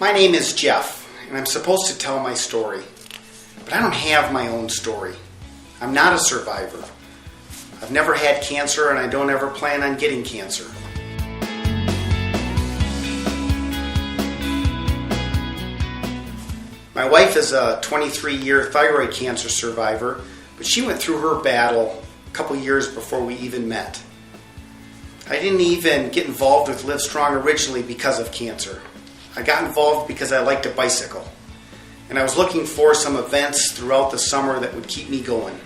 My name is Jeff, and I'm supposed to tell my story, but I don't have my own story. I'm not a survivor. I've never had cancer, and I don't ever plan on getting cancer. My wife is a 23-year thyroid cancer survivor, but she went through her battle a couple years before we even met. I didn't even get involved with LiveSTRONG originally because of cancer. I got involved because I liked to bicycle, and I was looking for some events throughout the summer that would keep me going.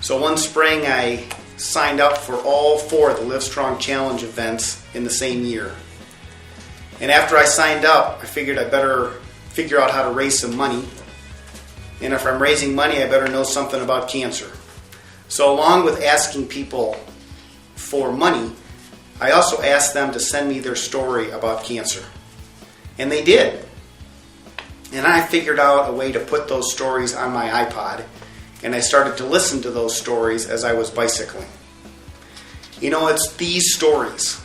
So one spring I signed up for all 4 of the LiveSTRONG Challenge events in the same year. And after I signed up, I figured I better figure out how to raise some money. And if I'm raising money, I better know something about cancer. So along with asking people for money, I also asked them to send me their story about cancer. And they did. And I figured out a way to put those stories on my iPod, and I started to listen to those stories as I was bicycling. You know, it's these stories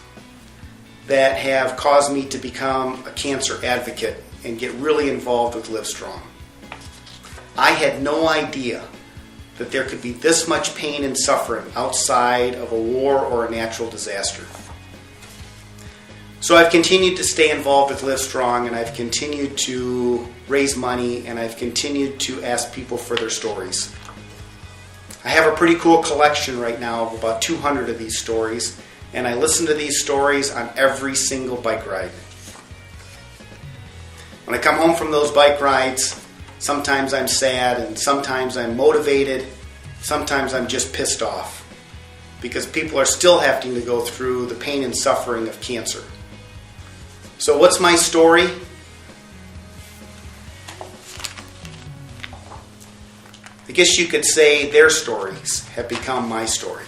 that have caused me to become a cancer advocate and get really involved with LiveSTRONG. I had no idea that there could be this much pain and suffering outside of a war or a natural disaster. So I've continued to stay involved with LiveSTRONG, and I've continued to raise money, and I've continued to ask people for their stories. I have a pretty cool collection right now of about 200 of these stories, and I listen to these stories on every single bike ride. When I come home from those bike rides, sometimes I'm sad, and sometimes I'm motivated, sometimes I'm just pissed off, because people are still having to go through the pain and suffering of cancer. So what's my story? I guess you could say their stories have become my story.